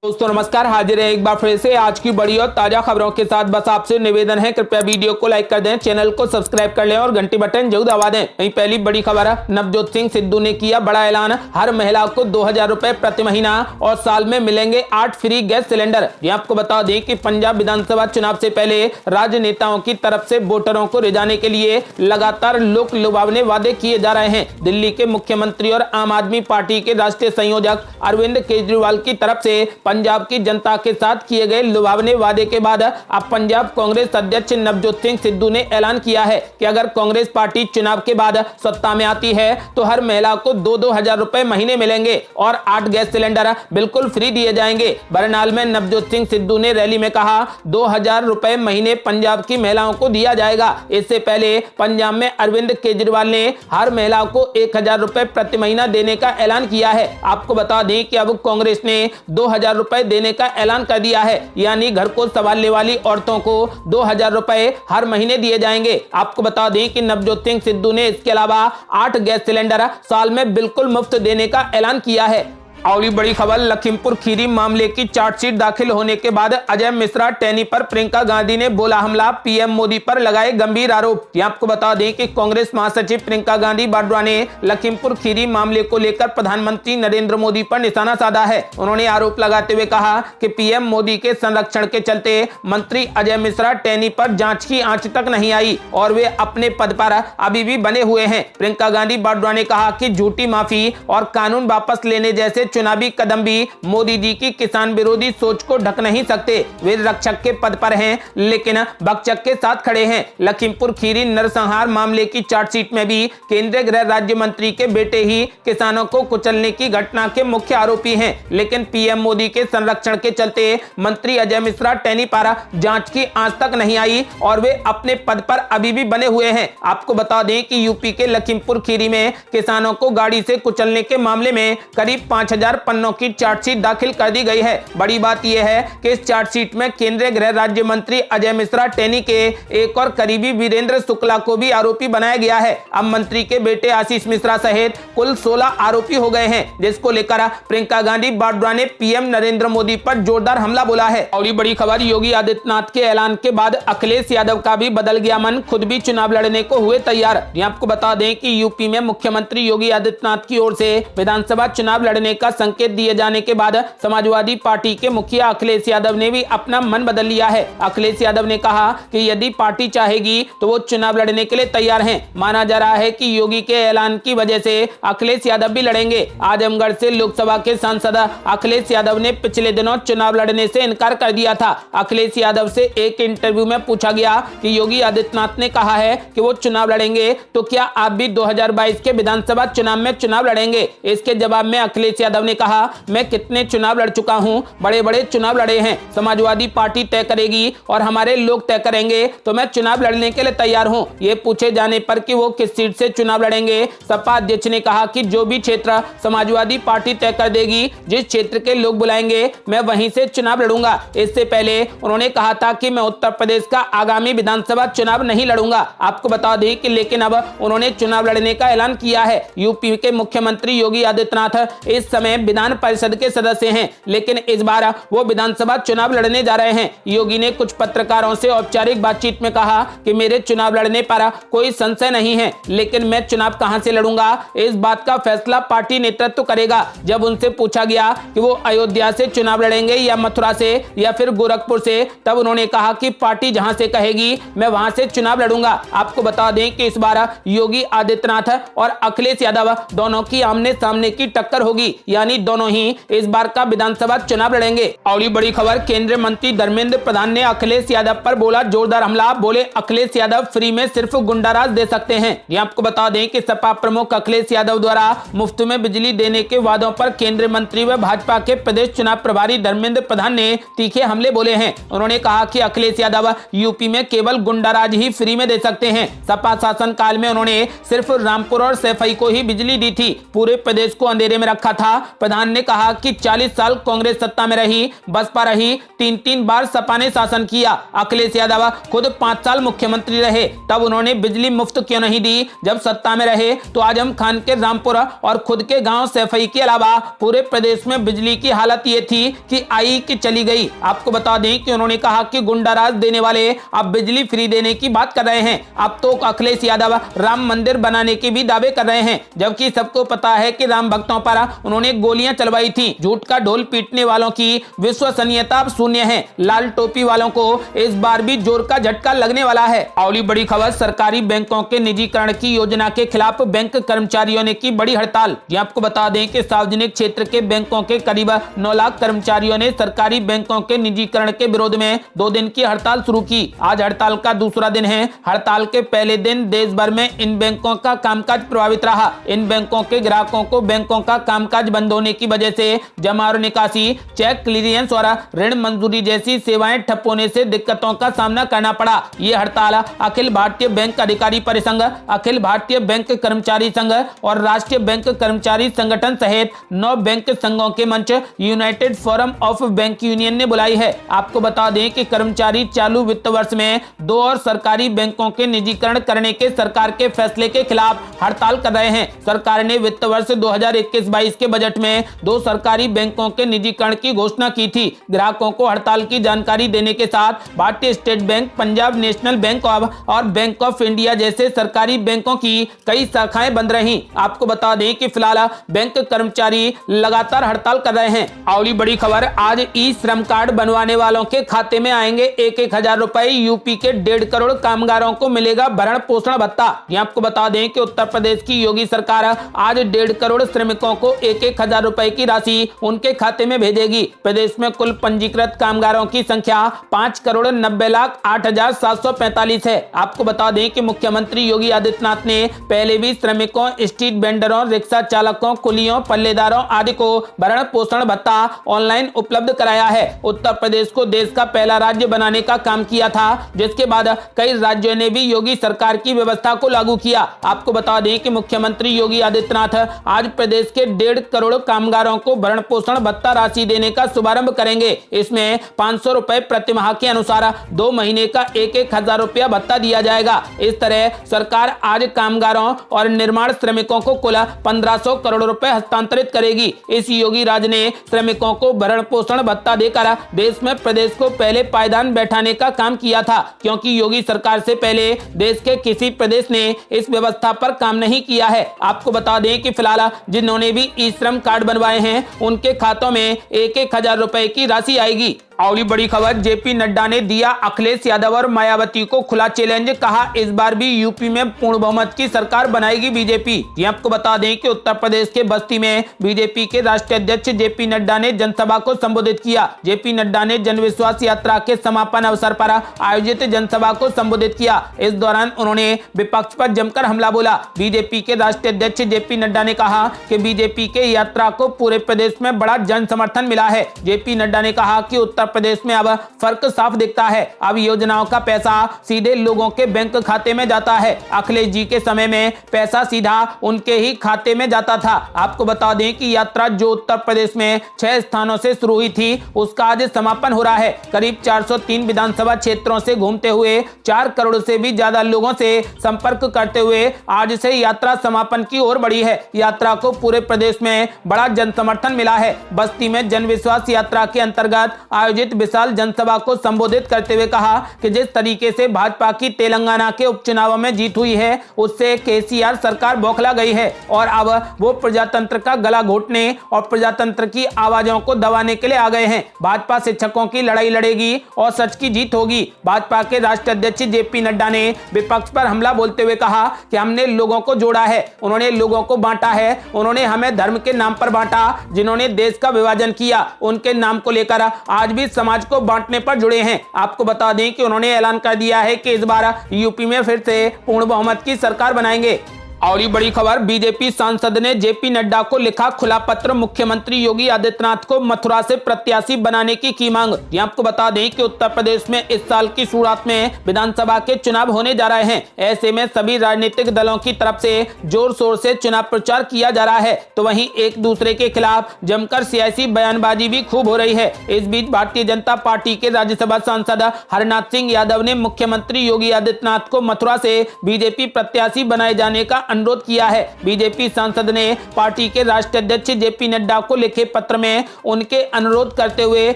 दोस्तों नमस्कार, हाजिर है एक बार फिर से आज की बड़ी और ताजा खबरों के साथ। बस आपसे निवेदन है, कृपया वीडियो को लाइक कर दें, चैनल को सब्सक्राइब कर लें और घंटी बटन जरूर दबा दें। वहीं पहली बड़ी खबर है, नवजोत सिंह सिद्धू ने किया बड़ा ऐलान। हर महिला को 2000 रुपए प्रति महीना और साल में मिलेंगे 8 फ्री गैस सिलेंडर। ये आपको बता दें कि पंजाब विधानसभा चुनाव से पहले राजनेताओं की तरफ से वोटरों को रिझाने के लिए लगातार लोक लुभावने वादे किए जा रहे हैं। दिल्ली के मुख्यमंत्री और आम आदमी पार्टी के राष्ट्रीय संयोजक अरविंद केजरीवाल की तरफ से पंजाब की जनता के साथ किए गए लुभावने वादे के बाद अब पंजाब कांग्रेस अध्यक्ष नवजोत सिंह सिद्धू ने ऐलान किया है कि अगर कांग्रेस पार्टी चुनाव के बाद सत्ता में आती है तो हर महिला को 2-2 हजार रुपए महीने मिलेंगे और 8 गैस सिलेंडर बिल्कुल फ्री दिए जाएंगे। बरनाल में नवजोत सिंह सिद्धू ने रैली में कहा 2000 रुपए महीने पंजाब की महिलाओं को दिया जाएगा। इससे पहले पंजाब में अरविंद केजरीवाल ने हर महिला को 1000 रुपए प्रति महीना देने का ऐलान किया है। आपको बता दें कि अब कांग्रेस ने 2000 रुपए देने का ऐलान कर दिया है, यानी घर को संभालने वाली औरतों को 2000 रुपए हर महीने दिए जाएंगे। आपको बता दें कि नवजोत सिंह सिद्धू ने इसके अलावा 8 गैस सिलेंडर साल में बिल्कुल मुफ्त देने का ऐलान किया है। अगली बड़ी खबर, लखीमपुर खीरी मामले की चार्जशीट दाखिल होने के बाद अजय मिश्रा टैनी पर प्रियंका गांधी ने बोला हमला, पीएम मोदी पर लगाए गंभीर आरोप। ये आपको बता दें कि कांग्रेस महासचिव प्रियंका गांधी वाड्रा ने लखीमपुर खीरी मामले को लेकर प्रधानमंत्री नरेंद्र मोदी पर निशाना साधा है। उन्होंने आरोप लगाते हुए कहा कि पीएम मोदी के संरक्षण के चलते मंत्री अजय मिश्रा टैनी पर जांच की आंच तक नहीं आई और वे अपने पद पर अभी भी बने हुए हैं। प्रियंका गांधी वाड्रा ने कहा कि झूठी माफी और कानून वापस लेने जैसे चुनावी कदम भी मोदी जी की किसान विरोधी सोच को ढक नहीं सकते। वे रक्षक के पद पर हैं लेकिन भक्षक के साथ खड़े हैं। लखीमपुर खीरी नरसंहार मामले की चार्जशीट में भी केंद्रीय गृह राज्य मंत्री के बेटे ही किसानों को कुचलने की घटना के मुख्य आरोपी हैं, लेकिन पीएम मोदी के संरक्षण के चलते मंत्री अजय मिश्रा टैनी पर जांच की आंच तक नहीं आई और वे अपने पद पर अभी भी बने हुए हैं। आपको बता दें कि यूपी के लखीमपुर खीरी में किसानों को गाड़ी से कुचलने के मामले में करीब 5000 पन्नों की चार्जशीट दाखिल कर दी गई है। बड़ी बात यह है कि इस चार्जशीट में केंद्रीय गृह राज्य मंत्री अजय मिश्रा टैनी के एक और करीबी वीरेंद्र शुक्ला को भी आरोपी बनाया गया है। अब मंत्री के बेटे आशीष मिश्रा सहित कुल 16 आरोपी हो गए हैं, जिसको लेकर प्रियंका गांधी वाड्रा ने पीएम नरेंद्र मोदी पर जोरदार हमला बोला है। और बड़ी खबर, योगी आदित्यनाथ के ऐलान के बाद अखिलेश यादव का भी बदल गया मन, खुद भी चुनाव लड़ने को हुए तैयार। आपको बता दें कि यूपी में मुख्यमंत्री योगी आदित्यनाथ की ओर से विधानसभा चुनाव लड़ने का संकेत दिए जाने के बाद समाजवादी पार्टी के मुखिया अखिलेश यादव ने भी अपना मन बदल लिया है। अखिलेश यादव ने कहा कि यदि पार्टी चाहेगी तो वो चुनाव लड़ने के लिए तैयार हैं। माना जा रहा है कि योगी के ऐलान की वजह से अखिलेश यादव भी लड़ेंगे। आजमगढ़ से लोकसभा के सांसद अखिलेश यादव ने पिछले दिनों चुनाव लड़ने से इनकार कर दिया था। अखिलेश यादव से एक इंटरव्यू में पूछा गया कि योगी आदित्यनाथ ने कहा है कि वो चुनाव लड़ेंगे, तो क्या आप भी 2022 के विधानसभा चुनाव में चुनाव लड़ेंगे? इसके जवाब में अखिलेश यादव ने कहा, मैं कितने चुनाव लड़ चुका हूं, बड़े बड़े चुनाव लड़े हैं। समाजवादी पार्टी तय करेगी और हमारे लोग तय करेंगे तो मैं चुनाव लड़ने के लिए तैयार हूं। ये पूछे जाने पर कि वो किस सीट से चुनाव लड़ेंगे, सपा अध्यक्ष ने कहा कि जो भी क्षेत्र समाजवादी पार्टी तय कर देगी, जिस क्षेत्र के लोग बुलाएंगे मैं वहीं से चुनाव लड़ूंगा। इससे पहले उन्होंने कहा था कि मैं उत्तर प्रदेश का आगामी विधानसभा चुनाव नहीं लड़ूंगा। आपको बता दें कि लेकिन अब उन्होंने चुनाव लड़ने का ऐलान किया है। यूपी के मुख्यमंत्री योगी आदित्यनाथ इस समय विधान परिषद के सदस्य हैं, लेकिन इस बार वो विधानसभा चुनाव लड़ने जा रहे हैं। योगी ने कुछ पत्रकारों से औपचारिक बातचीत में कहा कि मेरे चुनाव लड़ने पर कोई संशय नहीं है, लेकिन मैं चुनाव कहां से लड़ूंगा इस बात का फैसला पार्टी नेतृत्व करेगा। जब उनसे पूछा गया कि वो अयोध्या से चुनाव लड़ेंगे या मथुरा से या फिर गोरखपुर से, तब उन्होंने कहा कि पार्टी जहां से कहेगी मैं वहां से चुनाव लड़ूंगा। आपको बता दें कि इस बार योगी आदित्यनाथ और अखिलेश यादव दोनों की आमने सामने की टक्कर होगी, यानी दोनों ही इस बार का विधानसभा चुनाव लड़ेंगे। अगली बड़ी खबर, केंद्रीय मंत्री धर्मेंद्र प्रधान ने अखिलेश यादव पर बोला जोरदार हमला, बोले अखिलेश यादव फ्री में सिर्फ गुंडाराज दे सकते हैं। ये आपको बता दें कि सपा प्रमुख अखिलेश यादव द्वारा मुफ्त में बिजली देने के वादों पर केंद्रीय मंत्री व भाजपा के प्रदेश चुनाव प्रभारी धर्मेंद्र प्रधान ने तीखे हमले बोले हैं। उन्होंने कहा कि अखिलेश यादव यूपी में केवल गुंडाराज ही फ्री में दे सकते हैं। सपा शासन काल में उन्होंने सिर्फ रामपुर और सैफई को ही बिजली दी थी, पूरे प्रदेश को अंधेरे में रखा था। प्रधान ने कहा कि 40 साल कांग्रेस सत्ता में रही, बसपा रही, 3 बार सपा ने शासन किया। अखिलेश यादव खुद 5 साल मुख्यमंत्री रहे, तब उन्होंने बिजली मुफ्त क्यों नहीं दी? जब सत्ता में रहे तो आजम खान के रामपुर और खुद के गांव सैफई के अलावा पूरे प्रदेश में बिजली की हालत ये थी कि आई कि चली गई। आपको बता दें कि उन्होंने कहा कि गुंडाराज देने वाले अब बिजली फ्री देने की बात कर रहे हैं। अब तो अखिलेश यादव राम मंदिर बनाने के भी दावे कर रहे हैं, जबकि सबको पता है कि राम भक्तों पर उन्होंने गोलियां चलवाई थी। झूठ का ढोल पीटने वालों की विश्वसनीयता अब शून्य है। लाल टोपी वालों को इस बार भी जोर का झटका लगने वाला है। अगली बड़ी खबर, सरकारी बैंकों के निजीकरण की योजना के खिलाफ बैंक कर्मचारियों ने की बड़ी हड़ताल। ये आपको बता दें कि सार्वजनिक क्षेत्र के बैंकों के करीब 9 लाख कर्मचारियों ने सरकारी बैंकों के निजीकरण के विरोध में 2 दिन की हड़ताल शुरू की। आज हड़ताल का दूसरा दिन है। हड़ताल के पहले दिन देश भर में इन बैंकों का कामकाज प्रभावित रहा। इन बैंकों के ग्राहकों को बैंकों का कामकाज बंद होने की वजह से जमा और निकासी, चेक क्लियरेंस और ऋण मंजूरी जैसी सेवाएं ठप होने से दिक्कतों का सामना करना पड़ा। ये हड़ताल अखिल भारतीय बैंक अधिकारी परिसंघ, अखिल भारतीय बैंक कर्मचारी संघ और राष्ट्रीय बैंक कर्मचारी संगठन सहित 9 बैंक संघों के मंच United forum of bank union ने बुलाई है। आपको बता दें कि कर्मचारी चालू वित्त वर्ष में 2 और सरकारी बैंकों के निजीकरण करने के सरकार के फैसले के खिलाफ हड़ताल कर रहे हैं। सरकार ने वित्त वर्ष 2021-22 के बजट में 2 सरकारी बैंकों के निजीकरण की घोषणा की थी। ग्राहकों को हड़ताल की जानकारी देने के साथ भारतीय state bank, Punjab national bank और बैंक ऑफ इंडिया जैसे सरकारी बैंकों की कई शाखाएं बंद रही। आपको बता दें कि फिलहाल बैंक कर्मचारी लगातार हड़ताल कर रहे हैं। अगली बड़ी खबर, आज ई श्रम कार्ड बनवाने वालों के खाते में आएंगे 1-1 रुपए। यूपी के 1.5 करोड़ कामगारों को मिलेगा भरण पोषण भत्ता। ये आपको बता दें कि उत्तर प्रदेश की योगी सरकार आज 1.5 करोड़ श्रमिकों को 1-1 रुपए की राशि उनके खाते में भेजेगी। प्रदेश में कुल पंजीकृत कामगारों की संख्या 5,90,08,745 है। आपको बता दें कि मुख्यमंत्री योगी आदित्यनाथ ने पहले भी श्रमिकों, स्ट्रीट वेंडरों, रिक्शा चालकों, कुलियों, पल्लेदारों आदि को भरण पोषण भत्ता ऑनलाइन उपलब्ध कराया है। उत्तर प्रदेश को देश का पहला राज्य बनाने का काम किया था, जिसके बाद कई राज्यों ने भी योगी सरकार की व्यवस्था को लागू किया। आपको बता दें कि मुख्यमंत्री योगी आदित्यनाथ आज प्रदेश के 1.5 करोड़ कामगारों को भरण पोषण भत्ता राशि देने का शुभारंभ करेंगे। इसमें 500 रुपए प्रति माह के अनुसार 2 महीने का 1-1 रुपया भत्ता दिया जाएगा। इस तरह सरकार आज कामगारों और निर्माण श्रमिकों को कुल 1500 करोड़ रुपए हस्तांतरित करेगी। इस योगी राज ने श्रमिकों को भरण पोषण भत्ता देकर देश में प्रदेश को पहले पायदान बैठाने का काम किया था, क्योंकि योगी सरकार से पहले देश के किसी प्रदेश ने इस व्यवस्था पर काम नहीं किया है। आपको बता दें कि फिलहाल जिन्होंने भी ई श्रम कार्ड बनवाए हैं उनके खातों में 1-1 रुपए की राशि आएगी। अगली बड़ी खबर, जेपी नड्डा ने दिया अखिलेश यादव और मायावती को खुला चैलेंज। कहा इस बार भी यूपी में पूर्ण बहुमत की सरकार बनाएगी बीजेपी। ये आपको बता दें कि उत्तर प्रदेश के बस्ती में बीजेपी के राष्ट्रीय अध्यक्ष जेपी नड्डा ने जनसभा को संबोधित किया। जेपी नड्डा ने जन विश्वास यात्रा के समापन अवसर पर आयोजित जनसभा को संबोधित किया। इस दौरान उन्होंने विपक्ष पर जमकर हमला बोला। बीजेपी के राष्ट्रीय अध्यक्ष जेपी नड्डा ने कहा कि बीजेपी के यात्रा को पूरे प्रदेश में बड़ा जन समर्थन मिला है। जेपी नड्डा ने कहा कि उत्तर प्रदेश में अब फर्क साफ दिखता है। अब योजनाओं का पैसा सीधे लोगों के बैंक खाते में जाता है। अखिलेश जी के समय में पैसा सीधा उनके ही खाते में जाता था। आपको बता दें कि यात्रा जो उत्तर प्रदेश में 6 स्थानों से शुरू हुई थी, उसका आज समापन हो रहा है। करीब 403 विधानसभा क्षेत्रों से घूमते हुए 4 करोड़ से भी ज्यादा लोगों से संपर्क करते हुए आज से यात्रा समापन की ओर बढ़ी है। यात्रा को पूरे प्रदेश में बड़ा जन समर्थन मिला है। बस्ती में जन विश्वास यात्रा के अंतर्गत आयोजित विशाल जनसभा को संबोधित करते हुए कहा कि जिस तरीके से भाजपा की तेलंगाना के उपचुनाव में जीत हुई है, उससे केसीआर सरकार बौखला गई है और अब वो प्रजातंत्र का गला घोटने और प्रजातंत्र की आवाजों को दबाने के लिए आ गए हैं। भाजपा शिक्षकों की लड़ाई लड़ेगी और सच की जीत होगी। भाजपा के राष्ट्रीय अध्यक्ष जेपी नड्डा ने विपक्ष पर हमला बोलते हुए कहा कि हमने लोगों को जोड़ा है, उन्होंने लोगों को बांटा है, उन्होंने हमें धर्म के नाम पर बांटा। जिन्होंने देश का विभाजन किया, उनके नाम को लेकर आज भी समाज को बांटने पर जुड़े हैं। आपको बता दें कि उन्होंने ऐलान कर दिया है कि इस बार यूपी में फिर से पूर्ण बहुमत की सरकार बनाएंगे। और ये बड़ी खबर, बीजेपी सांसद ने जेपी नड्डा को लिखा खुला पत्र, मुख्यमंत्री योगी आदित्यनाथ को मथुरा से प्रत्याशी बनाने की मांग। ये आपको बता दें कि उत्तर प्रदेश में इस साल की शुरुआत में विधानसभा के चुनाव होने जा रहे हैं। ऐसे में सभी राजनीतिक दलों की तरफ से जोर शोर से चुनाव प्रचार किया जा रहा है, तो वहीं एक दूसरे के खिलाफ जमकर सियासी बयानबाजी भी खूब हो रही है। इस बीच भारतीय जनता पार्टी के राज्यसभा सांसद हरनाथ सिंह यादव ने मुख्यमंत्री योगी आदित्यनाथ को मथुरा से बीजेपी प्रत्याशी बनाए जाने का अनुरोध किया है। बीजेपी सांसद ने पार्टी के राष्ट्रीय अध्यक्ष जेपी नड्डा को लिखे पत्र में उनके अनुरोध करते हुए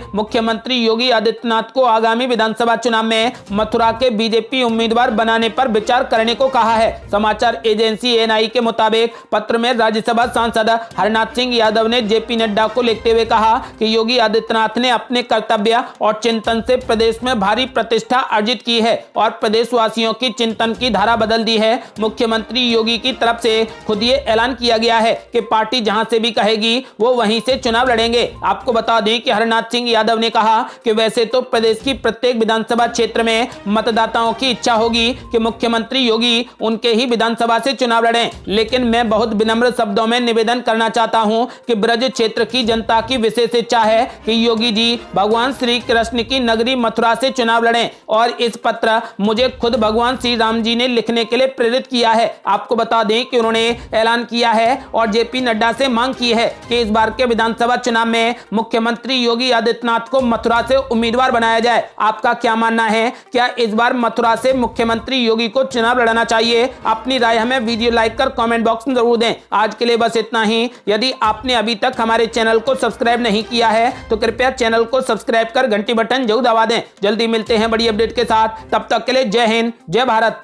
मुख्यमंत्री योगी आदित्यनाथ को आगामी विधानसभा चुनाव में मथुरा के बीजेपी उम्मीदवार बनाने पर विचार करने को कहा है। समाचार एजेंसी एएनआई के मुताबिक पत्र में राज्यसभा सांसद हरनाथ सिंह यादव ने जेपी नड्डा को लिखते हुए कहा कि योगी आदित्यनाथ ने अपने कर्तव्य और चिंतन से प्रदेश में भारी प्रतिष्ठा अर्जित की है और प्रदेशवासियों की चिंतन की धारा बदल दी है। मुख्यमंत्री योगी की तरफ से खुद ये ऐलान किया गया है कि पार्टी जहां से भी कहेगी वो वहीं से चुनाव लड़ेंगे। आपको बता दें कि हरनाथ सिंह यादव ने कहा कि वैसे तो प्रदेश की प्रत्येक विधानसभा क्षेत्र में मतदाताओं की इच्छा होगी कि मुख्यमंत्री योगी उनके ही विधानसभा से चुनाव लड़ें, लेकिन मैं बहुत विनम्र शब्दों में निवेदन करना चाहता हूं कि ब्रज क्षेत्र की जनता की विशेष इच्छा है कि योगी जी भगवान श्री कृष्ण की नगरी मथुरा से चुनाव लड़ें और इस पत्र मुझे खुद भगवान श्री राम जी ने लिखने के लिए प्रेरित किया है। आपको बता दें कि उन्होंने ऐलान किया है और जेपी नड्डा से मांग की है कि इस बार के विधानसभा चुनाव में मुख्यमंत्री योगी आदित्यनाथ को मथुरा से उम्मीदवार बनाया जाए। आपका क्या मानना है? क्या इस बार मथुरा से मुख्यमंत्री योगी को चुनाव लड़ाना चाहिए? अपनी राय हमें वीडियो लाइक कर कमेंट बॉक्स में जरूर दें। आज के लिए बस इतना ही। यदि आपने अभी तक हमारे चैनल को सब्सक्राइब नहीं किया है तो कृपया चैनल को सब्सक्राइब कर घंटी बटन जरूर दबा दें। जल्दी मिलते हैं बड़ी अपडेट के साथ, तब तक के लिए जय हिंद, जय भारत।